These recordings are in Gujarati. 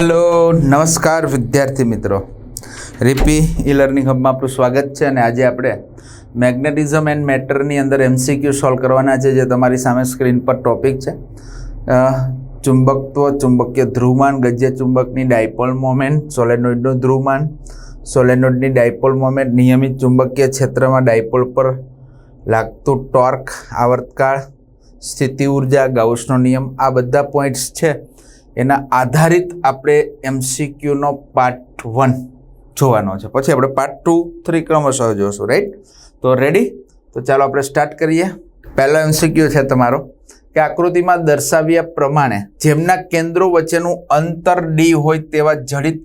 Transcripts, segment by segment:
हेलो नमस्कार विद्यार्थी मित्रों, રીપી ઈ લર્નિંગ હબમાં આપણું સ્વાગત છે અને આજે આપણે મેગ્નેટિઝમ એન્ડ મેટરની અંદર એમસીક્યુ સોલ્વ કરવાના છે જે તમારી સામે સ્ક્રીન પર ટોપિક છે ચુંબકત્વ, ચુંબકીય ધ્રુવમાન, ગજ્ય ચુંબકની ડાયપોલ મોમેન્ટ, સોલેનોઇડનું ધ્રુવમાન, સોલેનોઇડની ડાયપોલ મોમેન્ટ, નિયમિત ચુંબકીય ક્ષેત્રમાં ડાયપોલ પર લાગતું ટોર્ક, આવર્તકાળ, સ્થિતિ ઉર્જા, ગાઉસનો નિયમ, આ બધા પોઈન્ટ્સ છે એના આધારિત આપણે એમસીક્યુનો પાર્ટ 1 જોવાનો છે. પછી આપણે પાર્ટ 2, 3 ક્રમશઃ જોશું. રાઈટ? તો રેડી? તો ચાલો આપણે સ્ટાર્ટ કરીએ. પહેલો એમસીક્યુ છે તમારો કે આકૃતિમાં દર્શાવ્યા પ્રમાણે જેમના કેન્દ્રો વચ્ચેનું અંતર ડી હોય તેવા જડિત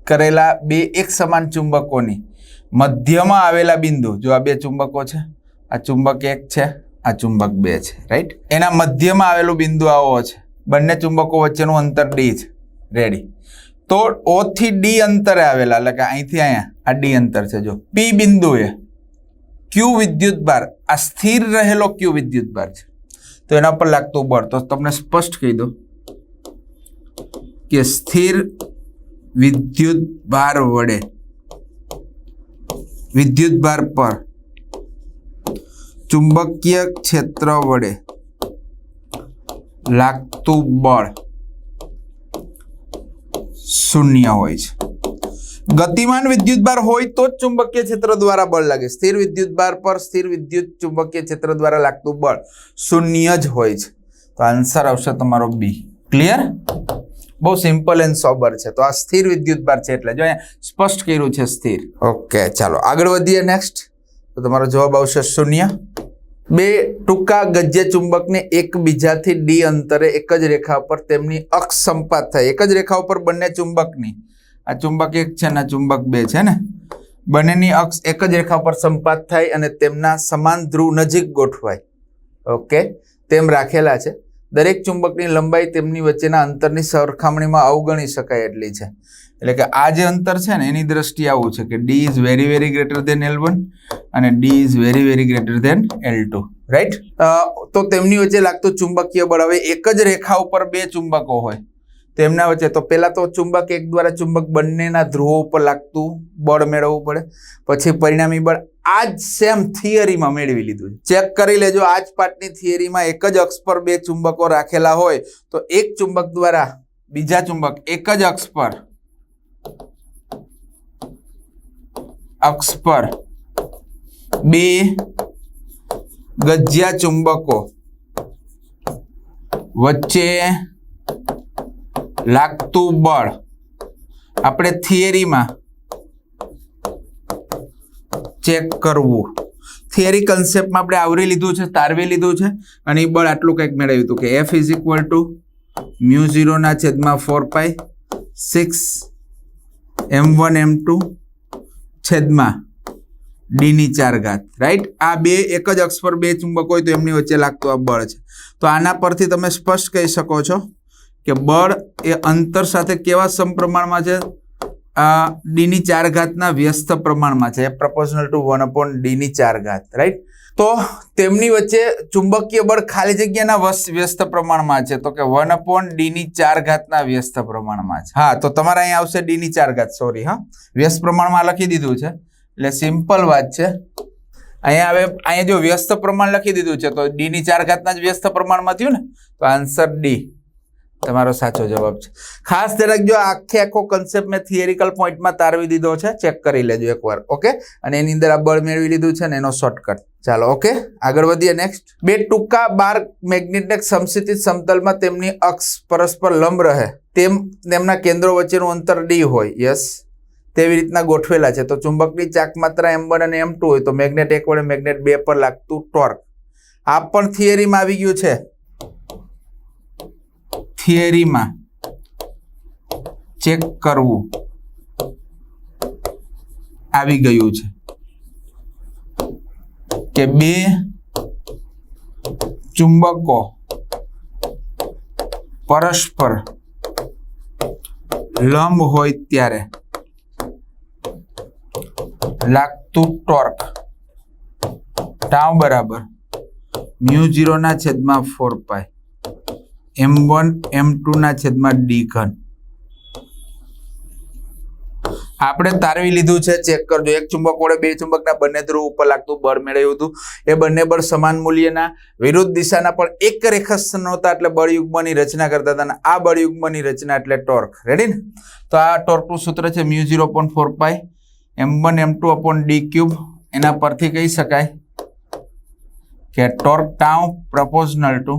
કરેલા બે એક સમાન ચુંબકોની મધ્યમાં આવેલા બિંદુ, જો આ બે ચુંબકો છે, આ ચુંબક 1 છે, આ ચુંબક 2 છે. રાઈટ? એના મધ્યમાં આવેલું બિંદુ આવો છે. બંને ચુંબકો વચ્ચેનું અંતર ડી છે. રેડી? તો ઓ થી ડી અંતરે આવેલા, એટલે કે અહીંથી અહીંયા આ ડી અંતર છે. જો પી બિંદુએ ક્યુ વિદ્યુત ભાર, આ સ્થિર રહેલો ક્યુ વિદ્યુત ભાર છે, તો એના પર લાગતું બળ તો તમને સ્પષ્ટ કહી દો કે સ્થિર વિદ્યુત ભાર વડે વિદ્યુત ભાર પર ચુંબકીય ક્ષેત્ર વડે લાગતું બળ શૂન્ય હોય છે. ગતિમાન વિદ્યુત ભાર હોય તો જ ચુંબકીય ક્ષેત્ર દ્વારા બળ લાગે. સ્થિર વિદ્યુત ભાર પર સ્થિર વિદ્યુત ચુંબકીય ક્ષેત્ર દ્વારા લાગતું બળ શૂન્ય જ હોય છે. તો આન્સર આવશે તમારો બી. ક્લિયર? બહુ સિમ્પલ એન્ડ સોબર છે. તો આ સ્થિર વિદ્યુત ભાર છે એટલે જો અહીંયા સ્પષ્ટ કર્યું છે સ્થિર. ઓકે, ચાલો આગળ વધીએ. નેક્સ્ટ તો તમારો જવાબ આવશે શૂન્ય. બે ટૂંકા ગજ્ય ચુંબકને એકબીજાથી ડી અંતરે એક જ રેખા ઉપર તેમની અક્ષ સંપાત થાય. એક જ રેખા ઉપર બંને ચુંબકની, આ ચુંબક 1 છે અને ચુંબક 2 છે ને, બંનેની અક્ષ એક જ રેખા ઉપર સંપાત થાય અને તેમના સમાન ધ્રુવ નજીક ગોઠવાય. ઓકે, તેમ રાખેલા છે. દરેક ચુંબકની લંબાઈ તેમની વચ્ચેના અંતરની સરખામણીમાં અવગણી શકાય એટલી છે. એટલે કે આ જે અંતર છે ને એની દ્રષ્ટિએ આવું છે કે D is very very greater than L1 અને D is very very greater than L2. Right? તો તેમની વચ્ચે લાગતું ચુંબકીય બળ, હવે એક જ રેખા ઉપર બે ચુંબકો હોય તેમના વચ્ચે, તો પહેલા તો ચુંબક 1 દ્વારા ચુંબક બંનેના ધ્રુવો ઉપર લાગતું બળ મેળવવું પડે, પછી પરિણામી બળ આ જ સેમ થિયરીમાં મેળવી લીધું. ચેક કરી લેજો, આ જ પાર્ટની થિયરીમાં એક જ અક્ષ પર બે ચુંબકો રાખેલા હોય તો એક ચુંબક દ્વારા બીજા ચુંબક એક જ અક્ષ પર બે ગજ્યા ચુંબકો વચ્ચે લાગતું બળ આપણે થિયરીમાં ચેક કરવું. થિયરી કન્સેપ્ટમાં આપણે આવરી લીધું છે, તારવી લીધું છે અને એ બળ આટલું કંઈક મેળવ્યું હતું કે F = μ0/4π 6 m1 m2 /d⁴. Right? આ બે એક જ અક્ષ પર બે ચુંબક હોય તો એમની વચ્ચે લાગતું આ બળ છે. તો આના પરથી તમે સ્પષ્ટ કહી શકો છો કે બળ એ અંતર સાથે કેવા સમપ્રમાણમાં છે? d⁴ ના વ્યસ્ત પ્રમાણમાં છે, proportional to 1/d⁴. રાઈટ? તો તેમની વચ્ચે ચુંબકીય બળ ખાલી જગ્યાના વ્યસ્ત પ્રમાણમાં છે, તો કે 1/d⁴ ના વ્યસ્ત પ્રમાણમાં છે. હા, તો તમારે અહીંયા આવશે d⁴, સોરી, હા, વ્યસ્ત પ્રમાણમાં લખી દીધું છે એટલે સિમ્પલ વાત છે. અહીંયા હવે અહીંયા જો વ્યસ્ત પ્રમાણ લખી દીધું છે તો d⁴ ના જ વ્યસ્ત પ્રમાણમાં થયું ને, તો આન્સર ડી તમારો સાચો જવાબ છે. ખાસ જરાક જો આખો કન્સેપ્ટ મેં થિયરિકલ પોઈન્ટમાં તારવી દીધો છે, ચેક કરી લેજો એકવાર. ઓકે, અને એની અંદર આ બળ મેળવી લીધું છે ને એનો શોર્ટકટ. ચાલો, ઓકે, આગળ વધીએ. નેક્સ્ટ, બે ટૂંકા બાર મેગ્નેટિક સમસ્થિતિ સમતલમાં તેમની અક્ષ પરસ્પર લંબ રહે તેમના કેન્દ્રો વચ્ચેનું અંતર ડી હોય, યસ, તેવી રીતના ગોઠવેલા છે. તો ચુંબકની ચાક માત્રા m1 અને m2 હોય તો મેગ્નેટ 1 વડે મેગ્નેટ 2 પર લાગતું ટોર્ક આ પણ થિયરીમાં આવી ગયું છે. થિયરીમાં ચેક કરવું આવી ગયું છે કે બે ચુંબકો પરસ્પર લંબ હોય ત્યારે લાગતું ટોર્ક ટાઉ બરાબર μ0/4π m1 m2 / d3 આપણે તારવી લીધું છે, ચેક કરજો. એક ચુંબક વડે બે ચુંબકના બંને ધ્રુવ ઉપર લાગતું બળ મેળવ્યું હતું. એ બંને બળ સમાન મૂલ્યના વિરુદ્ધ દિશાના પણ એક રેખાસ્થ નહોતા, એટલે બળયુગ્મની રચના કરતા હતા. અને આ બળયુગ્મની રચના એટલે ટોર્ક. રેડી ને? તો આ ટોર્કનું સૂત્ર છે μ0.4π m1 m2 upon d cube. એના પરથી કહી શકાય કે torque tau proportional two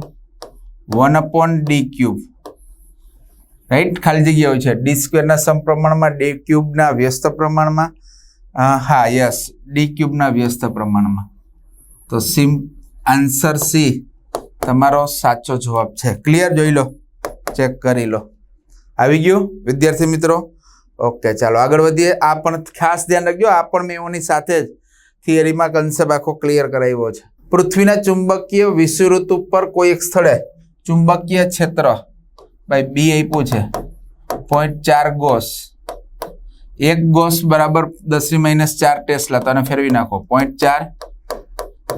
1 upon d cube. Right? ખાલી જગ્યા હોય છે ડી સ્ક્વેરના સમપ્રમાણમાં, ડી ક્યુબના વ્યસ્ત પ્રમાણમાં. હા યસ, ડી ક્યુબના વ્યસ્ત પ્રમાણમાં. તો આન્સર સી તમારો સાચો જવાબ છે. ક્લિયર? જોઈ લો, ચેક કરી લો. આવી ગયું વિદ્યાર્થી મિત્રો? ઓકે, ચાલો આગળ વધીએ. આ પણ ખાસ ધ્યાન રાખજો, આ પણ મેં એની સાથે જ થિયરીમાં કન્સેપ્ટ આખો ક્લિયર કરાવ્યો છે. પૃથ્વીના ચુંબકીય વિષુવવૃત્ત ઉપર કોઈ એક સ્થળે ચુંબકીય ક્ષેત્ર ભાઈ બી આપ્યું છે 0.4 ગોસ. 1 ગોસ બરાબર 10⁻⁴ ટેસ્લા. તો આને ફેરવી નાખો. 0.4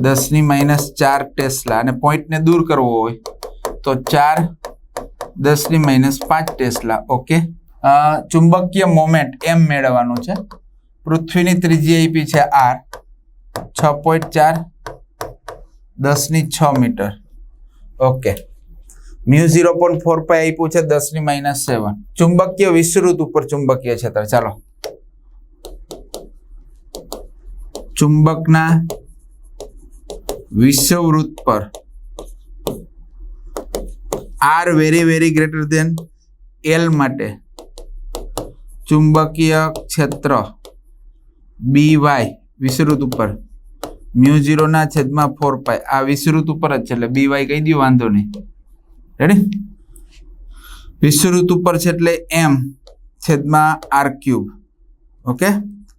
10⁻⁴ ટેસ્લા. અને પોઈન્ટને દૂર કરવો હોય તો 4 10⁻⁵ ટેસ્લા. ઓકે. ચુંબકીય મોમેન્ટ એમ મેળવવાનું છે. પૃથ્વીની ત્રિજ્યા આપી છે r 6.4 10⁶ મીટર. ઓકે. μ0.4π આપ્યું છે 10⁻⁷. ચુંબકીય વિષુવવૃત્ત ઉપર ચુંબકીય ક્ષેત્ર. ચાલો, ચુંબકના વિષુવવૃત્ત પર r very greater than l માટે ચુંબકીય ક્ષેત્ર BY વિષુવવૃત્ત ઉપર μ0/4π. આ વિષુવવૃત્ત ઉપર જ છે એટલે BY કહી દો, વાંધો નહીં. રેડી? વિષુવવૃત્ત ઉપર છે એટલે m/r³. ઓકે.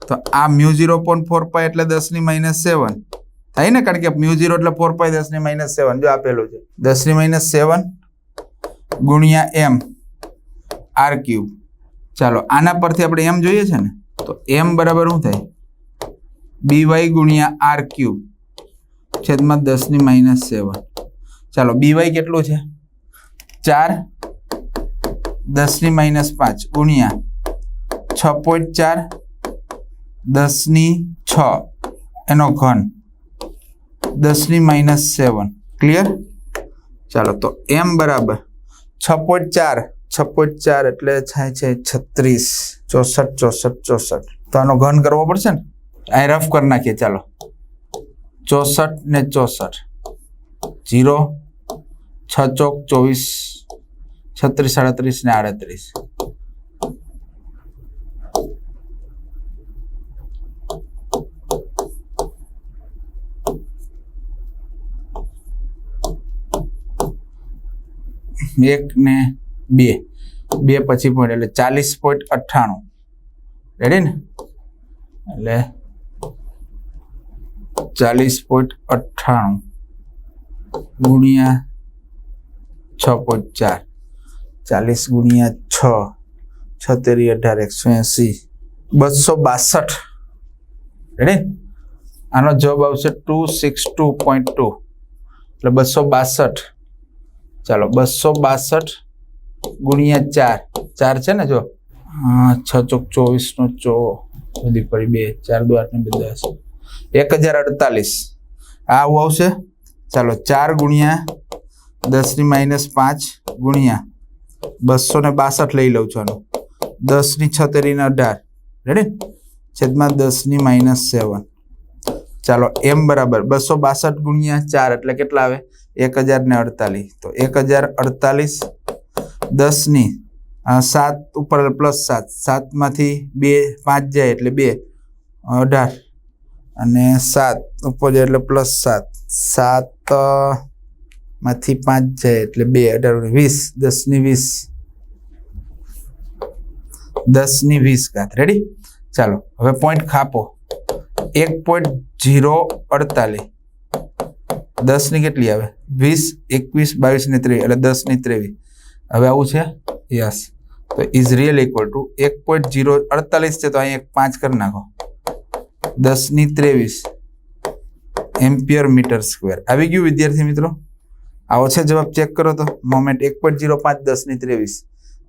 તો આ μ0.4π એટલે 10⁻⁷ થાય ને, કારણ કે μ0 એટલે 4π 10⁻⁷. જો આપેલું છે 10⁻⁷ ગુણ્યા m/r³. ચાલો, આના પરથી આપણે m જોઈએ છે ને, તો m બરાબર શું થાય? BY ગુણ્યા r³ છેદમાં 10⁻⁷. ચાલો, BY કેટલું છે? 4 10⁻⁵ ગુણ્યા 6.4 10⁶ એનો ઘન 10⁻⁷. ક્લિયર? ચાલો, તો m બરાબર 6.4 એટલે થાય છે 36 64 64 64. તો આનો ઘન કરવો પડશે ને, આ રફ કરી નાખીએ. ચાલો, 64 ને 64 0 6 ચોક 24 36 37 ને 38. એક ને બે પછી પોઈન્ટ એટલે 40.98. રેડી ને? એટલે 40.98 ગુણ્યા 6.4 40 ગુણ્યા 6 6 18 180 262. રેડી? આનો જવાબ આવશે 262.2 એટલે 262. ચાલો, 262 ગુણ્યા 4 છે ને, જો 6 ચોક 24 નો 4 બધી પડી 2 4 2 8 ને 2 10 1048 આવું આવશે. ચાલો, 4 ગુણ્યા 10⁻⁵ ગુણ્યા 262 લઈ લઉં છું. આનું 10⁻⁶ ને 18. રેડી? છેદમાં 10⁻⁷. ચાલો, m બરાબર 262 ગુણ્યા 4 એટલે કેટલા આવે? 1048. તો 1048 10⁻⁷ ઉપર +7 7 માંથી 2 5 જાય એટલે 2 18 અને 7 ઉપર જાય એટલે +7 7 માંથી 5 જાય એટલે 2 18 20 10⁻20. રેડી? ચાલો, હવે પોઈન્ટ ખાપો. 1.048 10 ની કેટલી આવે? 20 21 22 ને 23 એટલે 10⁻23. હવે આવું છે? યસ. તો ઇઝ રિયલ ઇક્વલ ટુ 1.048 છે તો અહીં 5 કરી નાખો 10⁻23 એમ્પિયર મીટર સ્ક્વેર. આવી ગયું વિદ્યાર્થી મિત્રો? આવો છે જવાબ? ચેક કરો તો. મોમેન્ટ 1.05 10⁻23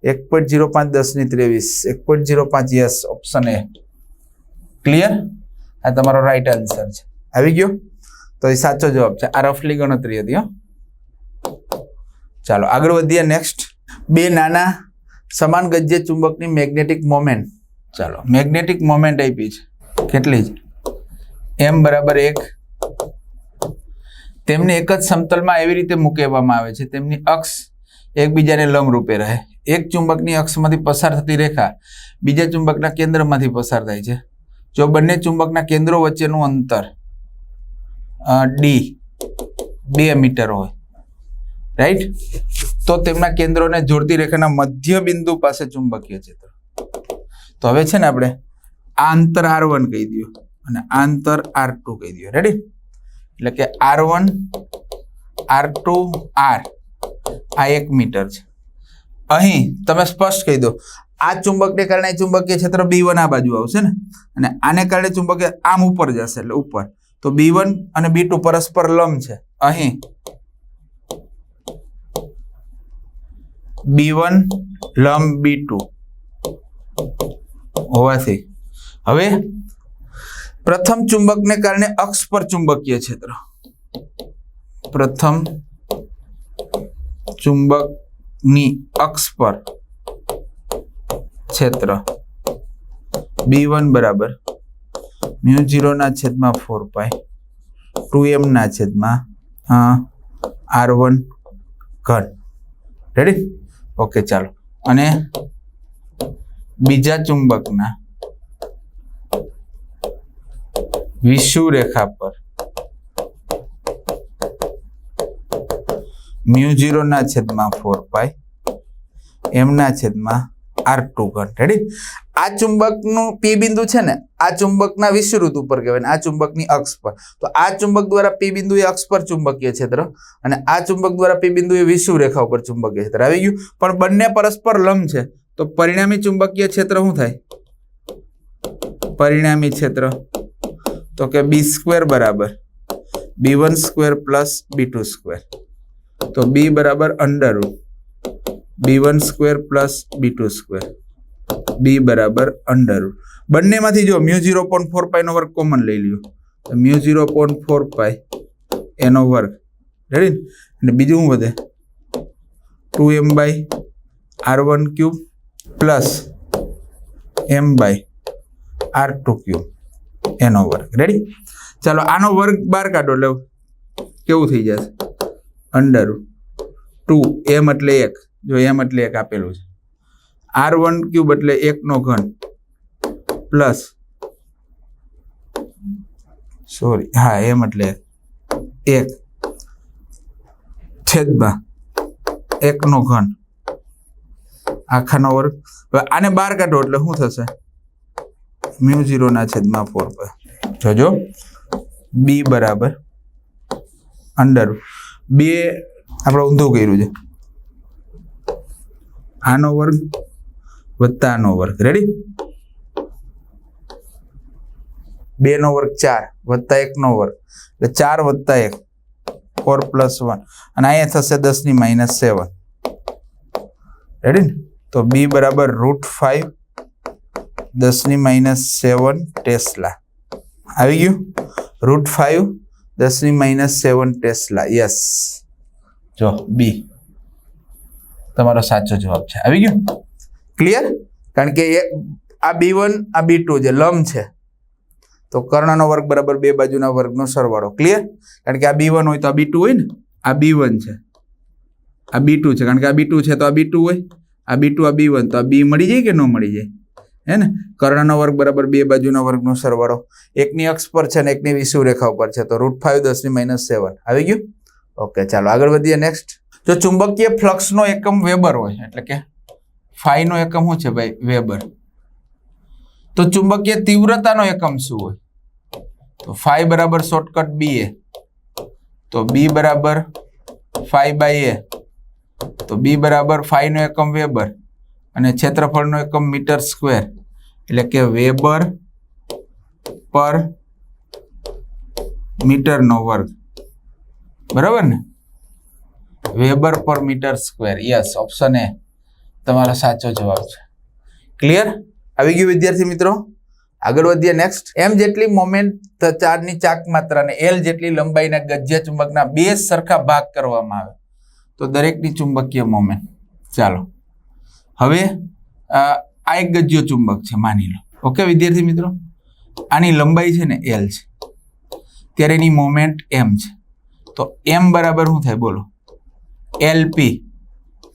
1.05 10^23 1.05 યસ ઓપ્શન એ ક્લિયર આ તમારો રાઈટ આન્સર છે આવી ગયો તો એ સાચો જવાબ છે આ રફલી ગણતરી હતી ચાલો આગળ વધીએ નેક્સ્ટ બે નાના સમાન ગજ્ય ચુંબકની મેગ્નેટિક મોમેન્ટ ચાલો મેગ્નેટિક મોમેન્ટ આપી છે કેટલી છે m બરાબર 1 તેમને એક જ સમતલમાં એવી રીતે મૂકવામાં આવે છે તેમની અક્ષ એકબીજાને લંબરૂપે રહે એક ચુંબકની અક્ષમાંથી પસાર થતી રેખા બીજા ચુંબકના કેન્દ્રમાંથી પસાર થાય છે જો બંને ચુંબકના કેન્દ્રો વચ્ચેનું અંતર d 2 મીટર હોય રાઈટ તો તેમના કેન્દ્રોને જોડતી રેખાના મધ્ય બિંદુ પાસે ચુંબકીય ક્ષેત્ર તો હવે છે ને આપણે આ અંતર r1 કહી દઈએ અને આ અંતર r2 કહી દઈએ રેડી એટલે કે r1 r2 r આ 1 મીટર છે અહીં તમે સ્પષ્ટ કહી દો આ ચુંબકને કારણે ચુંબકીય ક્ષેત્ર b1 આ બાજુ આવશે ને અને આને કારણે ચુંબકીય આમ ઉપર જશે એટલે ઉપર તો b1 અને b2 પરસ્પર લંબ છે અહીં b1 લંબ b2 હોવાથી હવે પ્રથમ ચુંબકને કારણે અક્ષ પર ચુંબકીય ક્ષેત્ર પ્રથમ ચુંબકની અક્ષ પર ક્ષેત્ર b1 બરાબર μ0 ના છેદમાં 4 2m ના છેદમાં r1 ઘન રેડી ઓકે ચાલો અને બીજા ચુંબકના વિષુવ રેખા પર μ0 ના છેદમાં 4 m ના છેદમાં r2 ઘન રેડી આ ચુંબકનું p બિંદુ છે ને આ ચુંબકના વિષુવવૃત્ત ઉપર કહેવાય ને આ ચુંબકની અક્ષ પર તો આ ચુંબક દ્વારા p બિંદુએ અક્ષ પર ચુંબકીય ક્ષેત્ર અને આ ચુંબક દ્વારા p બિંદુએ વિષુવ રેખા ઉપર ચુંબકીય ક્ષેત્ર આવી ગયું પણ બંને પરસ્પર લંબ છે તો પરિણામી ચુંબકીય ક્ષેત્ર શું થાય પરિણામી ક્ષેત્ર તો કે b² બરાબર b1² પ્લસ b2² તો b બરાબર √ b1² પ્લસ b2² b બરાબર √ બંનેમાંથી જો μ0.4 નો વર્ગ કોમન લઈ લ્યો તો μ0.4 એનો વર્ગ રેડી અને બીજું શું વધે 2m/r1³ પ્લસ m/r2³ એનો વર્ગ રેડી ચાલો આનો વર્ગ બહાર કાઢો એટલે કેવું થઈ જશે √2m એટલે 1 જો m એટલે 1 આપેલું છે r1³ એટલે 1 નો ઘન પ્લસ સોરી હા m એટલે 1 છેદમાં 1 નો ઘન આખાનો વર્ગ હવે આને બહાર કાઢો એટલે શું થશે μ0 ના છેદમાં 4 જોજો b બરાબર √ 2 આપણે ઊંધું કર્યું છે આનો વર્ગ વત્તા આનો વર્ગ રેડી 2 નો વર્ગ 4 વત્તા 1 નો વર્ગ એટલે 4 વત્તા 1 4 + 1 અને અહીંયા થશે 10⁻⁷ રેડી ને તો b બરાબર √5 10⁻⁷ ટેસ્લા આવી ગયું √5 10⁻⁷ ટેસ્લા યસ જો b તમારો સાચો જવાબ છે આવી ગયું ક્લિયર કારણ કે આ b1 આ b2 જે લંબ છે તો કર્ણનો વર્ગ બરાબર બે બાજુના વર્ગનો સરવાળો ક્લિયર કારણ કે આ b1 હોય તો આ b2 હોય ને આ b1 છે આ b2 છે કારણ કે આ b2 છે તો આ b2 હોય આ b2 આ b1 તો આ b મળી જાય કે ન મળી જાય હે ને કર્ણનો વર્ગ બરાબર બે બાજુના વર્ગનો સરવાળો એકની અક્ષ પર છે ને એકની વિષુવ રેખા ઉપર છે તો √5 10⁻⁷ આવી ગયું ઓકે ચાલો આગળ વધીએ નેક્સ્ટ જો ચુંબકીય ફ્લક્સનો એકમ વેબર હોય એટલે કે ફાઈ નો એકમ શું છે ભાઈ વેબર તો ચુંબકીય તીવ્રતાનો એકમ શું હોય તો ફાઈ બરાબર શોર્ટકટ ba તો b બરાબર φ/a તો b બરાબર ફાઈ નો એકમ વેબર અને ક્ષેત્રફળનો એકમ મીટર સ્ક્વેર એટલે કે વેબર પર મીટરનો વર્ગ બરાબર ને weber per metre square yes option A તમારો સાચો જવાબ છે. ક્લિયર? આવી ગયું વિદ્યાર્થી મિત્રો? આગળ વધીએ નેક્સ્ટ. એમ જેટલી મોમેન્ટ ચાર્જની ચાક માત્રાને એલ જેટલી લંબાઈના ગજ્ય ચુંબકના બે સરખા ભાગ કરવામાં આવે તો દરેકની ચુંબકીય મોમેન્ટ. ચાલો હવે આ એક ગજ્ય ચુંબક છે માની લો. ઓકે વિદ્યાર્થી મિત્રો, આની લંબાઈ છે ને એલ છે, ત્યારે એની મોમેન્ટ એમ છે. તો એમ બરાબર શું થાય બોલો? એલપી.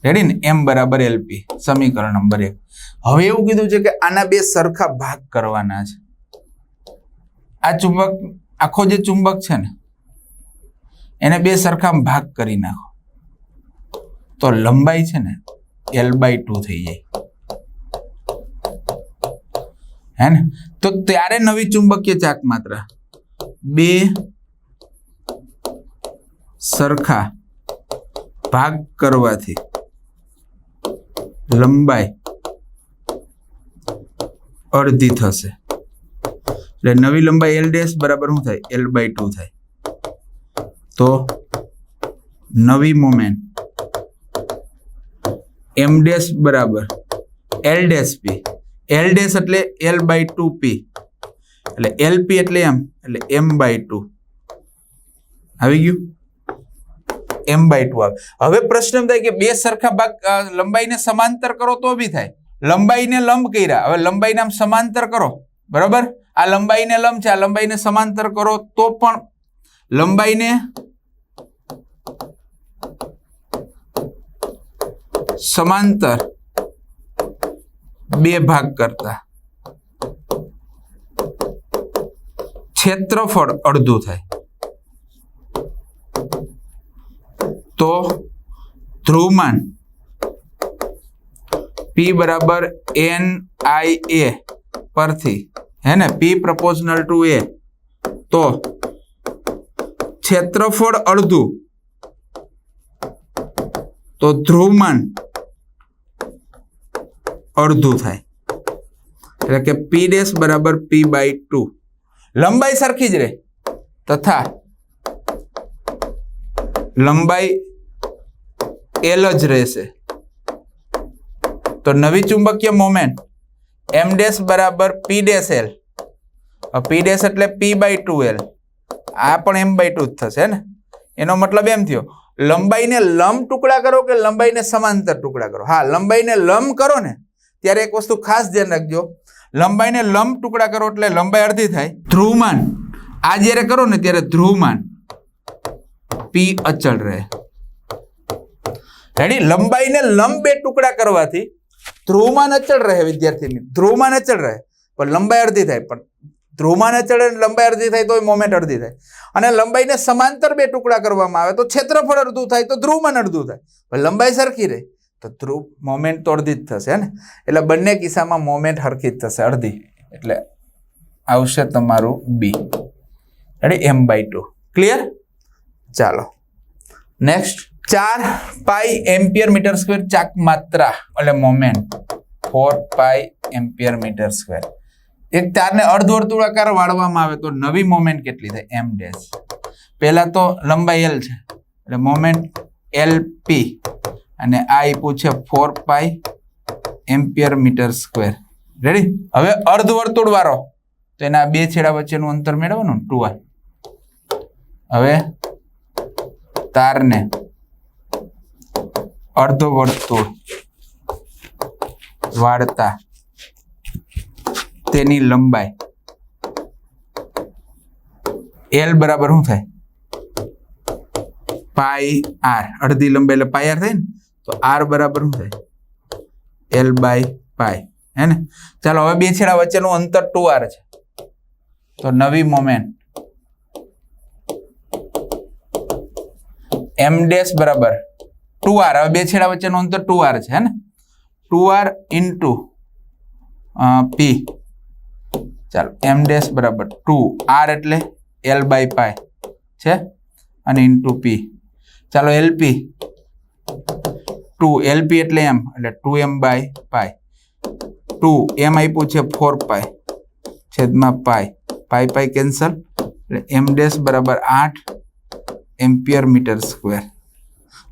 રેડી ને? એમ બરાબર એલપી, સમીકરણ નંબર 1. હવે એવું કીધું છે કે આના બે સરખા ભાગ કરવાના છે. આ ચુંબક, આખો જે ચુંબક છે ને એને બે સરખા ભાગ કરી નાખો તો લંબાઈ છે ને L/2 થઈ જાય. હે ને? તો ત્યારે નવી ચુંબકીય ચાક માત્રા બે સરખા ભાગ કરવાથી લંબાઈ અડધી થશે. એટલે નવી લંબાઈ L' બરાબર શું થાય? L/2 થાય. તો નવી મોમેન્ટ M' બરાબર L'P. L' એટલે L/2p, એટલે LP એટલે M, એટલે M/2 આવી ગયું. M/2 આવે. હવે પ્રશ્ન થાય કે બે સરખા ભાગ લંબાઈને સમાંતર કરો તો બી થાય. લંબાઈને લંબ કર્યા, હવે લંબાઈને આમ સમાંતર કરો, બરાબર? આ લંબાઈને લંબ છે, આ લંબાઈને સમાંતર કરો તો પણ લંબાઈને સમાંતર બે ભાગ કરતા ક્ષેત્રફળ અડધું થાય. તો ધ્રુવમાન P બરાબર NIA પરથી, હે ને, P proportional to A, તો ક્ષેત્રફળ અડધું તો ધ્રુવમાન અડધું થાય. એટલે કે P' બરાબર P/2. લંબાઈ સરખી જ રહે તથા લંબાઈ L જ રહેશે. તો નવી ચુંબકીય મોમેન્ટ M' બરાબર P' L. P' એટલે P/2L. આ પણ M/2 જ થશે ને. એનો મતલબ એમ થયો લંબાઈને લંબ ટુકડા કરો કે લંબાઈને સમાંતર ટુકડા કરો. હા, લંબાઈને લંબ કરો ને ત્યારે એક વસ્તુ ખાસ ધ્યાન રાખજો, લંબાઈને લંબ ટુકડા કરો એટલે લંબાઈ અડધી થાય. ધ્રુવમાન આ જ્યારે કરો ને ત્યારે ધ્રુવમાન P અચળ રહે. રેડી? લંબાઈને લંબ બે ટુકડા કરવાથી ધ્રુવમાન અચળ રહે વિદ્યાર્થી. ધ્રુવમાન અચળ રહે પણ લંબાઈ અડધી થાય. પણ ધ્રુવમાન અચળ લંબાઈ અડધી થાય તો મોમેન્ટ અડધી થાય. અને લંબાઈને સમાંતર બે ટુકડા કરવામાં આવે તો ક્ષેત્રફળ અડધું થાય, તો ધ્રુવમાન અડધું થાય. પણ લંબાઈ સરખી રહે તો ધ્રુવ મોમેન્ટ તો અડધી જ થશે ને. એટલે બંને કિસ્સામાં મોમેન્ટ સરખી જ થશે, અડધી. એટલે આવશે તમારું B. રેડી? M/2. ક્લિયર? ચાલો નેક્સ્ટ. 4 એમ્પિયર મીટર સ્ક્વેર ચાક માત્રા એટલે મોમેન્ટ 4 એમ્પિયર મીટર સ્ક્વેર. એક તારને અર્ધવર્તુળાકાર વાળવામાં આવે તો નવી મોમેન્ટ કેટલી થાય? M'. પહેલા તો લંબાઈ L છે એટલે મોમેન્ટ LP અને આ આપ્યું છે 4 એમ્પિયર મીટર સ્ક્વેર. રેડી? હવે અર્ધવર્તુળ વાળો તો એના બે છેડા વચ્ચેનું અંતર મેળવવાનું 2r. હવે તારને અર્ધવર્તુળ વાળતા તેની લંબાઈ L બરાબર શું થાય? πr. અડધી લંબાઈ એટલે πr થાય ને, તો r બરાબર શું થાય? L/π. હે ને? ચાલો હવે બે છેડા વચ્ચેનું અંતર 2r છે તો નવી મોમેન્ટ M' બરાબર 2r. હવે બે છેડા વચ્ચેનું અંતર 2r છે, હે ને? 2r into P. ચાલો M' બરાબર 2r એટલે L/π છે અને ઇન્ટુ P. ચાલો LP 2, LP એટલે M એટલે 2m/π. 2 M આપ્યું છે 4π છેદમાં π કેન્સલ એટલે M' બરાબર 8 એમ્પિયર મીટર સ્ક્વેર.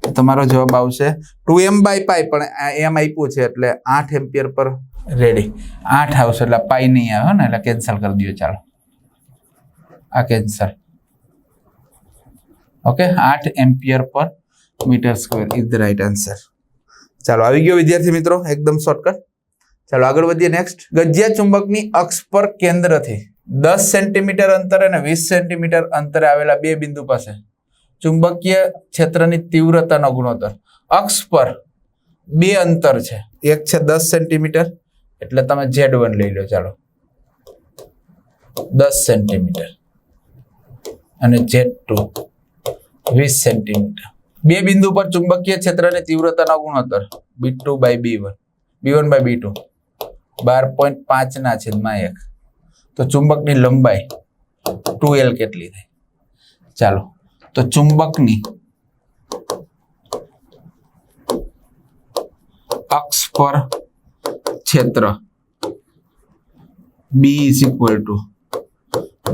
તો તમારો જવાબ આવશે 2m/π, પણ એમ આપ્યું છે એટલે 8 એમ્પિયર પર રેડી 8 આવશે એટલે પાઈ નહીં આવે ને, એટલે કેન્સલ કરી દો. ચાલો આ cancel. Okay, 8 ampere per metre square is the right answer. ચાલો આવી ગયો વિદ્યાર્થી મિત્રો, એકદમ શોર્ટકટ. ચાલો આગળ વધીએ. નેક્સ્ટ, ગજિયા ચુંબકની અક્ષ પર કેન્દ્રથી 10 સેન્ટીમીટર અંતરે અને 20 સેન્ટીમીટર અંતરે આવેલા બે બિંદુ પાસે ચુંબકીય ક્ષેત્રની તીવ્રતાનો ગુણોત્તર. અક્ષ પર બે અંતર છે, એક છે 10 સેન્ટીમીટર એટલે તમે Z1 લઈ લો. ચાલો 10 સેન્ટીમીટર અને Z2 20 સેન્ટીમીટર. બે બિંદુ પર ચુંબકીય ક્ષેત્રની તીવ્રતાનો ગુણોત્તર B2/B1, B1/B2 12.5/1. તો ચુંબકની લંબાઈ 2L કેટલી થાય? ચાલો, તો ચુંબકની અક્ષ પર ક્ષેત્ર B =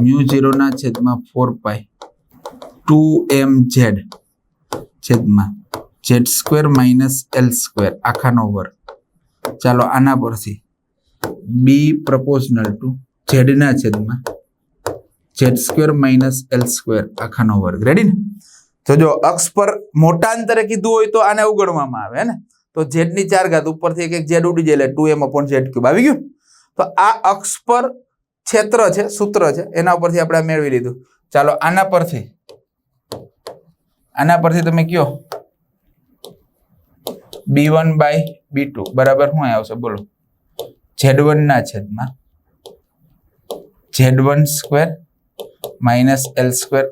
μ0/4π 2mz z² - L² આખાનો વર્ગ. ચાલો આના પરથી B proportional to z/z² - L² આખાનો વર્ગ. રેડી ને? તો જો અક્ષ પર મોટા અંતરે કીધું હોય તો આને અવગણવામાં આવે ને, તો z4 ઉપરથી એક z ઉડી જાય એટલે 2m/z³ આવી ગયું. તો આ અક્ષ પર ક્ષેત્ર છે, સૂત્ર છે, એના ઉપરથી આપણે મેળવી લીધું. ચાલો આના પરથી તમે કયો B1/B2 બરાબર શું આવશે બોલો? z1/z1² - L²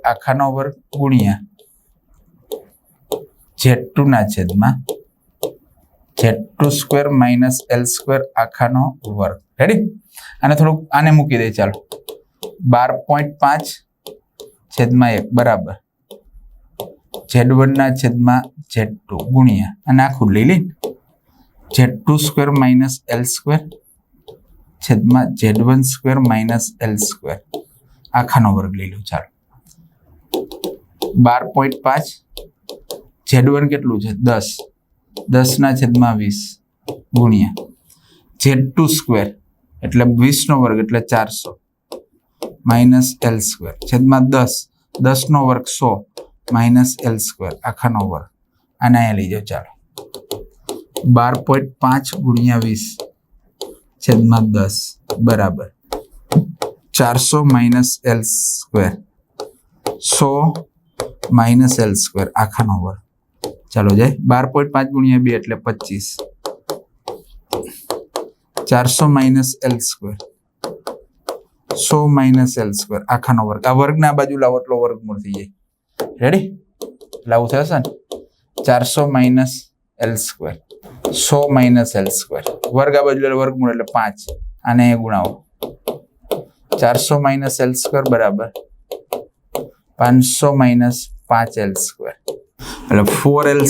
આખાનો વર્ગ ગુણ્યા z2/z2² - L² આખાનો વર્ગ. રેડી? આને થોડુંક આને મૂકી દે. ચાલો 12.5/1 બરાબર z1/z2 ગુણ્યા અને આખું લઈ લે z2² - L² z1² - L² આખાનો વર્ગ લઈ લો. ચાલો 12.5 z1 કેટલું છે? 10, 10/20 ગુણ્યા z2² એટલે 20 નો વર્ગ એટલે 400 - L² (10, 10 નો વર્ગ 100 - L² આખાનો વર્ગ. આને અહીંયા લઈ જાઓ. ચાલો 12.5 ગુણ્યા 20/10 બરાબર 400 - L² 100 - L² આખાનો વર્ગ. ચાલો જાય 12.5 ગુણ્યા 2 એટલે 25 400 - L² 100 - L² આખાનો વર્ગ. આ વર્ગના બાજુ લાવો એટલો વર્ગમૂળ થઈ જાય. રેડી? લાવું થશે ને 400 - L² 100 - L² વર્ગ આ બાજુ વર્ગમૂળ એટલે 5. આને ગુણાવો 400 - L² બરાબર 500 - 5L² એટલે 4L²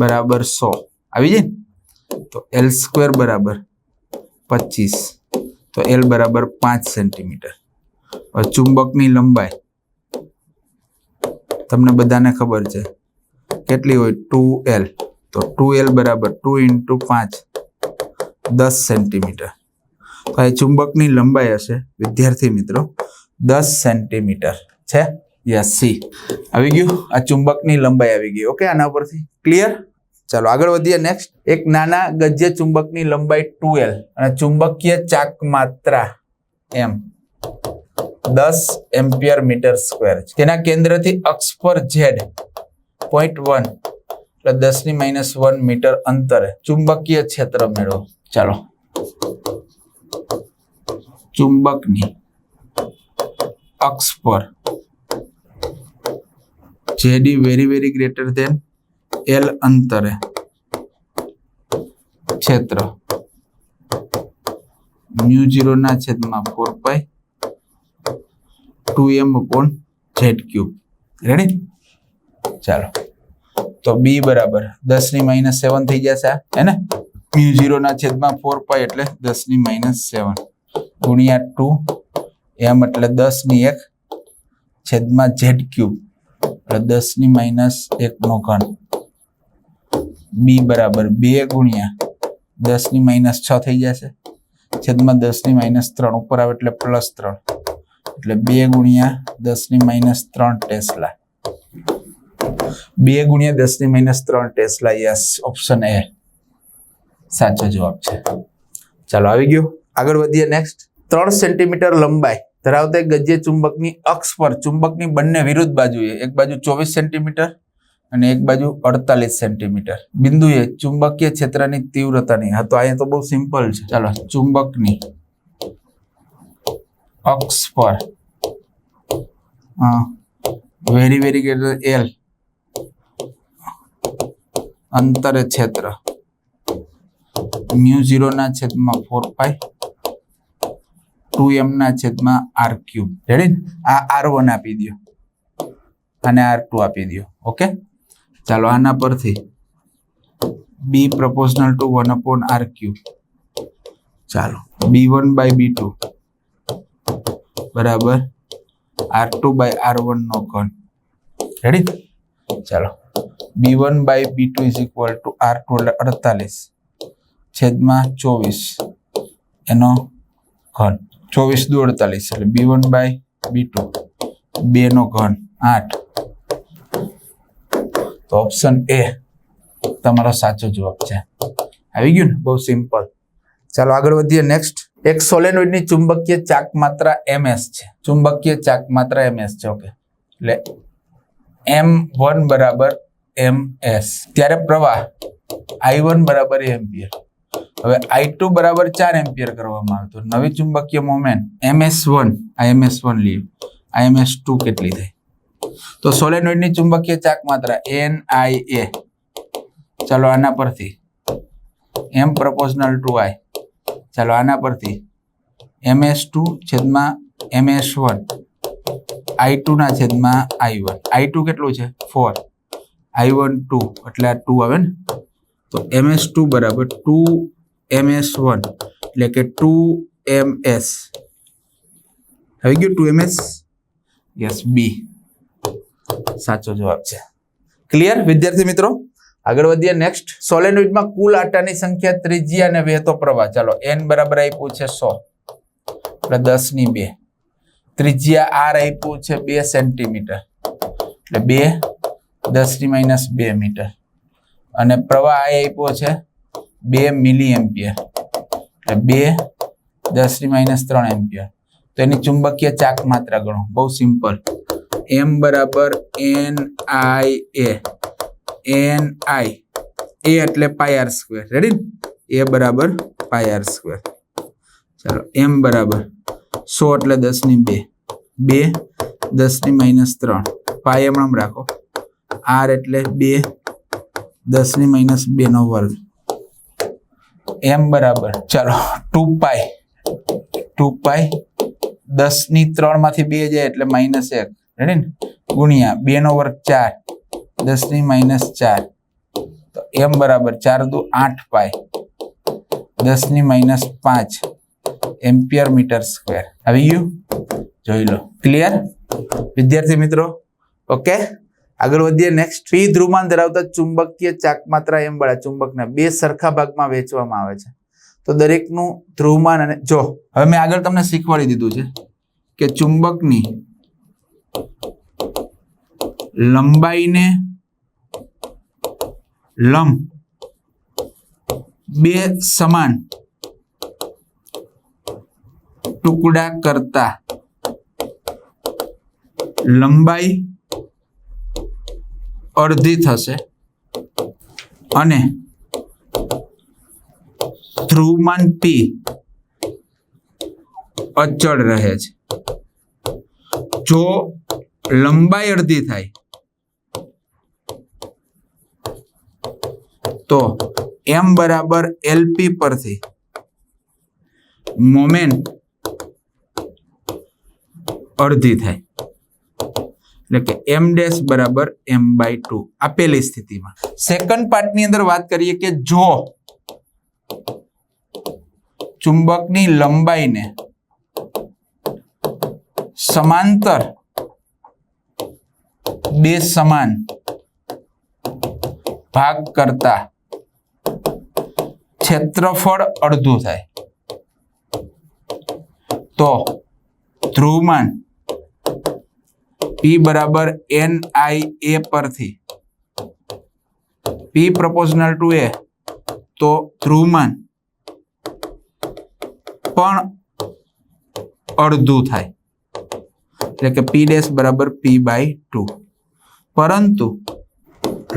બરાબર 100 આવી જાય ને. તો L² બરાબર 25, તો L બરાબર 5 સેન્ટીમીટર. ચુંબકની લંબાઈ તમને બધાને ખબર છે કેટલી હોય? 2L. તો 2L બરાબર 2 × 5 10 સેન્ટીમીટર. તો આ ચુંબકની લંબાઈ હશે વિદ્યાર્થી મિત્રો 10 સેન્ટીમીટર છે. યસ, સી આવી ગયું. આ ચુંબકની લંબાઈ આવી ગઈ. ઓકે, આના પરથી ક્લિયર. ચાલો આગળ વધીએ. નેક્સ્ટ, એક નાના ગજ્ય ચુંબકની લંબાઈ 2L અને ચુંબકીય ચાક માત્રા M 10 એમ્પિયર મીટર સ્ક્વેર છે. તેના કેન્દ્રથી અક્ષ પર Z 0.1 એટલે 10⁻1 મીટર અંતરે ચુંબકીય ક્ષેત્ર મેળવો. ચાલો ચુંબકની અક્ષ પર JD very greater than L અંતરે ક્ષેત્ર μ0/4π 2m/z³. રેડી? ચાલો તો B બરાબર 10⁻7 થઈ જશે હે ને. μ0/4π એટલે 10⁻7 ગુણ્યા 2m એટલે 10⁻1/z³ એટલે 10⁻1 બી બરાબર 2 ગુણ્યા 10⁻6 થઈ જશે છેદમાં 10⁻3 ઉપર આવે એટલે +3 એટલે 2 ગુણ્યા 10⁻3 ટેસ્લા 2 ગુણ્યા 10⁻3 ટેસ્લા. યસ, ઓપ્શન એ સાચો જવાબ છે. ચાલો આવી ગયો, આગળ વધીએ. નેક્સ્ટ, 3 સેન્ટીમીટર લંબાઈ ધરાવતા એક ગજ્ય ચુંબકની અક્ષ પર ચુંબકની બંને વિરુદ્ધ બાજુએ એક બાજુ 24 સેન્ટીમીટર અને એક બાજુ 48 સેન્ટીમીટર બિંદુએ ચુંબકીય ક્ષેત્રની તીવ્રતાની, હા તો અહીંયા તો બહુ સિમ્પલ છે. ચાલો, ચુંબકની અક્ષ પર વેરી એલ અંતરે ક્ષેત્ર μ0 ના છેદમાં 4π 2m ના છેદમાં r3. રેડી? આ r1 આપી દો અને r2 આપી દો. ઓકે, ચાલો આના પરથી b proportional to 1/r3. ચાલો, b1/b2 બરાબર r2/r1 નો ઘન. રેડી? ચાલો, b1/b2 is equal to r2 એટલે 48 છેદમાં 24 એનો ઘન. 24 દુ 48 એટલે b1/b2 2 નો ઘન 8. તો ઓપ્શન એ તમારો સાચો જવાબ છે. આવી ગયું ને? બહુ સિમ્પલ. ચાલો આગળ વધીએ. નેક્સ્ટ, એક સોલેનોઇડની ચુંબકીય ચાક માત્રા ms છે. ચુંબકીય ચાક માત્રા ms છે. ઓકે, એટલે m1 બરાબર ms. ત્યારે પ્રવાહ i1 બરાબર એમ્પિયર. હવે i2 બરાબર 4 એમ્પિયર કરવામાં આવે તો નવી ચુંબકીય મોમેન્ટ ms1, આ ms1 લઈએ, આ ms2 કેટલી થઈ? તો સોલેનોઇડની ચુંબકીય ચાક માત્રા NIA. ચાલો આના પરથી m proportional to I. ચાલો આના પરથી ms2 છેદમાં ms1 i2 ના છેદમાં i1. i2 કેટલું છે? 4, i1 2 એટલે આ 2 આવે ને. તો ms2 બરાબર 2ms1 એટલે કે 2ms. આવી ગયું 2ms? યસ, બી સાચો જવાબ છે. ક્લિયર વિદ્યાર્થી મિત્રો? આગળ વધીએ. નેક્સ્ટ, સોલેનોઇડમાં કુલ આટાની સંખ્યા, ત્રિજ્યા અને વહેતો પ્રવાહ. ચાલો, n બરાબર આપ્યું છે 100 એટલે 10⁻2. ત્રિજ્યા r આપ્યું છે 2 સેન્ટીમીટર એટલે 2 10⁻2 મીટર અને પ્રવાહ I આપ્યો છે 2 મિલી એમ્પિયર એટલે 2 10⁻3 એમ્પિયર. તો એની ચુંબકીય ચાક માત્રા ગણો. બહુ સિમ્પલ. m બરાબર ni એટલે πr². રેડી? a બરાબર πr². ચાલો, m બરાબર 100 એટલે 10⁻2 2 10⁻3 પાઈ એમ રાખો. r એટલે 2 10⁻2 નો વર્ગ. m બરાબર ચાલો 2π 10⁻3 માંથી 2 જાય એટલે -1. રેડી ને? ગુણ્યા 2 નો વર્ગ 4 10⁻4. તો m બરાબર 4 દુ 8π 10⁻5 એમ્પિયર મીટર સ્ક્વેર. આવી ગયું? જોઈ લો. ક્લિયર વિદ્યાર્થી મિત્રો? ઓકે, આગળ વધીએ. નેક્સ્ટ, p ધ્રુવમાન ધરાવતા ચુંબકીય ચાક માત્રા m વાળા ચુંબકને 2 સરખા ભાગમાં વહેંચવામાં આવે છે. તો દરેકનું ધ્રુવમાન અને જો હવે મેં આગળ તમને શીખવાડી દીધું છે કે ચુંબકની લંબાઈને લંબ 2 સમાન ટુકડા કરતા લંબાઈ અડધી થશે અને ધ્રુવમાન p અચળ રહે છે. જો લંબાઈ અડધી થાય તો m બરાબર LP પરથી મોમેન્ટ અડધી થાય એટલે કે m ડેશ બરાબર m/2 આપેલી સ્થિતિમાં. સેકન્ડ પાર્ટની અંદર વાત કરીએ કે જો ચુંબકની લંબાઈને સમાંતર બે સમાન ભાગ કરતા ક્ષેત્રફળ અડધું થાય તો ધ્રુવમાન P બરાબર NIA પરથી P proportional to A તો ધ્રુવમાન પણ અડધું થાય એટલે કે P ડેશ બરાબર P/2 પરંતુ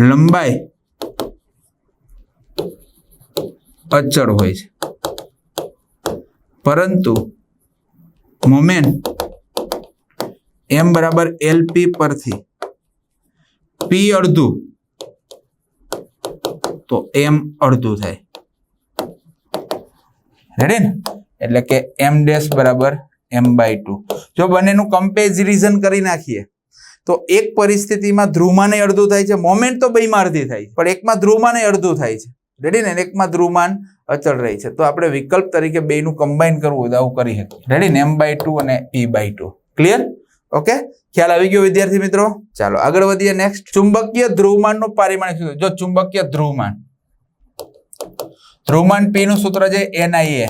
લંબાઈ અચળ હોય છે પરંતુ મોમેન્ટ M બરાબર LP પરથી P અડધું તો M અડધું થાય રેડી ને એટલે કે M ડેશ બરાબર M/2 જો બંનેનું કમ્પેરિઝન કરી નાખીએ તો એક પરિસ્થિતિમાં ધ્રુવમાન અડધું થાય છે મોમેન્ટ તો બેમાં અડધી થાય છે પણ એકમાં ધ્રુવમાન અડધું થાય છે રેડી ને એકમાં ધ્રુવમાન અચળ રહી છે તો આપણે વિકલ્પ તરીકે બેનું કમ્બાઈન કરવું હોય તો આવું કરી શકીએ રેડી ને M/2 અને P/2 ક્લિયર ઓકે ખ્યાલ આવી ગયો વિદ્યાર્થી મિત્રો ચાલો આગળ વધીએ નેક્સ્ટ ચુંબકીય ધ્રુવમાનનું પારિમાણિક સૂત્ર જો ચુંબકીય ધ્રુવમાન P નું સૂત્ર છે NIA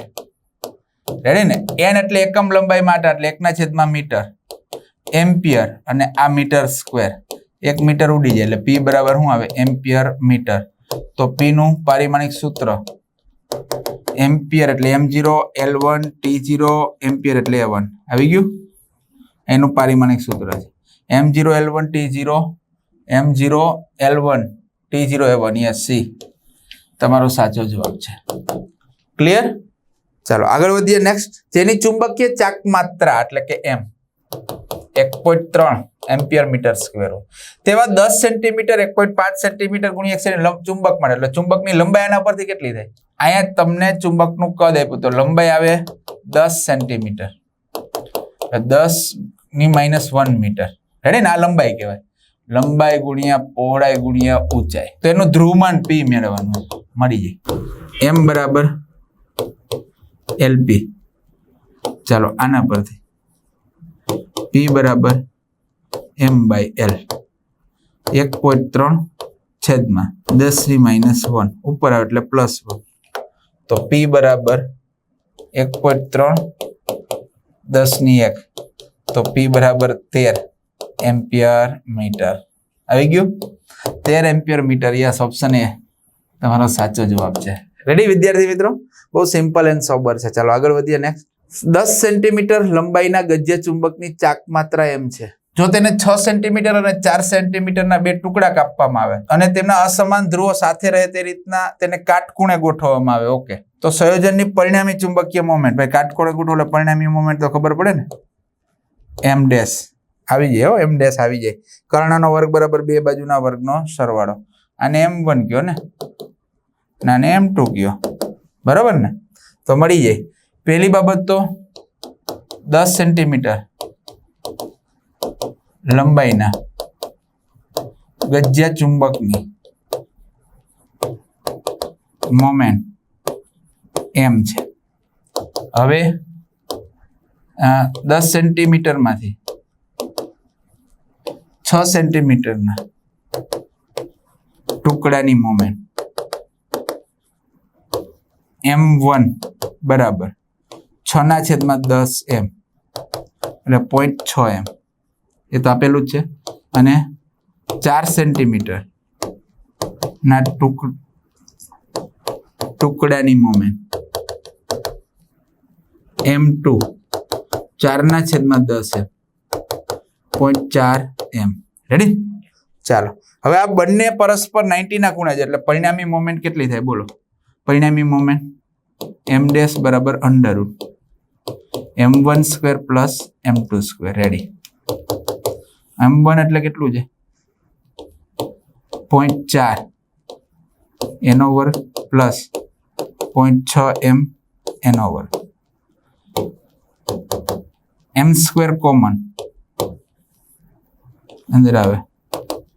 રેડી ને n એટલે એકમ લંબાઈ માટે એટલે 1/m એમ્પિયર અને આ મીટર સ્ક્વેર 1 મીટર ઉડી જાય એટલે P બરાબર શું આવે એમ્પિયર મીટર તો P નું પારિમાણિક સૂત્ર એમ્પિયર એટલે m0 L1 T0 એમ્પિયર એટલે A1 આવી ગયું એનું પારિમાણિક સૂત્ર છે m0 L1 T0 m0 L1 T0 A1 yes C તમારો સાચો જવાબ છે ક્લિયર ચાલો આગળ વધીએ નેક્સ્ટ જેની ચુંબકીય ચાક માત્રા એટલે કે m 1.3 એમ્પિયર મીટર સ્ક્વેર તેવા 10 સેન્ટીમીટર 1.5 સેન્ટીમીટર ગુણ્યા 1 ચુંબક માટે એટલે ચુંબકની લંબાઈ આના પરથી કેટલી થાય અહીંયા તમને ચુંબકનું કદ આપ્યું તો લંબાઈ આવે 10 સેન્ટીમીટર 10⁻1 મીટર રેડી ને આ લંબાઈ કહેવાય લંબાઈ ગુણ્યા પહોળાઈ ગુણ્યા ઊંચાઈ તો એનું ધ્રુવમાન P મેળવવાનું મળી જાય M બરાબર LP ચાલો આના પરથી P બરાબર M/L 1.3 છેદમાં 10⁻1 ઉપર આવે એટલે +1 તો P બરાબર 1.3 10⁻1 તો P બરાબર 13 એમ્પિયર મીટર આવી ગયું 13 ampere metre yes option A તમારો સાચો જવાબ છે રેડી વિદ્યાર્થી મિત્રો બહુ સિમ્પલ એન્ડ સોબર છે ચાલો આગળ વધીએ નેક્સ્ટ 10 સેન્ટીમીટર લંબાઈના ગજ્ય ચુંબકની ચાક માત્રા m છે જો તેને 6 સેન્ટીમીટર અને 4 સેન્ટીમીટરના બે ટુકડા કાપવામાં આવે અને તેમના અસમાન ધ્રુવો સાથે રહે તે રીતના તેને કાટખૂણે ગોઠવવામાં આવે ઓકે તો સંયોજનની પરિણામી ચુંબકીય મોમેન્ટ ભાઈ કાટખૂણે ગોઠવો એટલે પરિણામી મોમેન્ટ તો ખબર પડે ને m ડેશ આવી જાય m ડેશ આવી જાય કર્ણનો વર્ગ બરાબર બે બાજુના વર્ગનો સરવાળો આને m1 કયો ને આને m2 કયો બરાબર ને તો મળી જાય પહેલી બાબત તો 10 સેન્ટીમીટર લંબાઈના ગજ્યા ચુંબકની મોમેન્ટ m છે હવે 10 સેન્ટીમીટરમાંથી 6 સેન્ટીમીટરના ટુકડાની મોમેન્ટ m1 બરાબર 6/10m એટલે 0.6m એ તો આપેલું જ છે અને 4 સેન્ટીમીટર ના ટુકડાની moment m2 4/10m 0.4m ready ચાલો હવે આ બંને પરસ્પર 90 ના ખૂણે છે એટલે પરિણામી મોમેન્ટ કેટલી થાય બોલો પરિણામી મોમેન્ટ m ડેશ બરાબર √m1 square plus m2 square ready m1 એટલે કેટલું છે 0.4 એનો વર્ગ પ્લસ 0.6m એનો વર્ગ m સ્ક્વેર કોમન અંદર આવે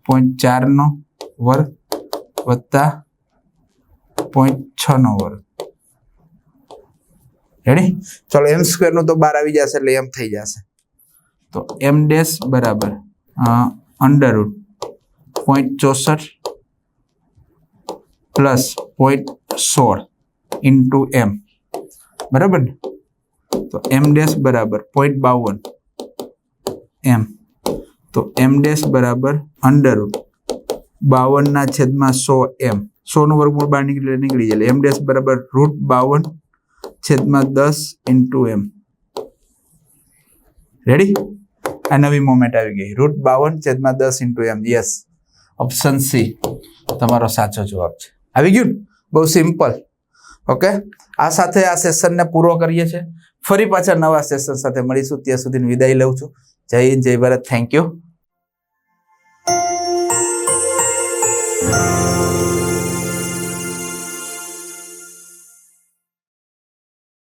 0.4 નો વર્ગ વત્તા 0.6 નો વર્ગ રેડી ચલો m સ્ક્વેર નું તો 12 આવી જશે એટલે m થઈ જશે તો m ડેશ બરાબર √m 0.64 પ્લસ 0.16 ઇન્ટુ એમ, બરાબર ને? તો એમ ડેશ બરાબર 0.52 એમ, તો એમ ડેશ બરાબર √ 52/100 એમ, 100 નું વર્ગમૂળ બહાર નીકળી જાય, એમ ડેશ બરાબર √52/10 ઇન્ટુ એમ. રેડી? આ નવી મોમેન્ટ આવી ગઈ, √52/10 into M. Yes, option C તમારો સાચો જવાબ છે. આવી ગયું ને? બહુ સિમ્પલ. ઓકે, આ સાથે આ સેશનને પૂરો કરીએ છીએ. ફરી પાછા નવા સેશન સાથે મળીશું. ત્યાં સુધી વિદાય લઉં છું. જય હિન્દ, જય ભારત. Thank you.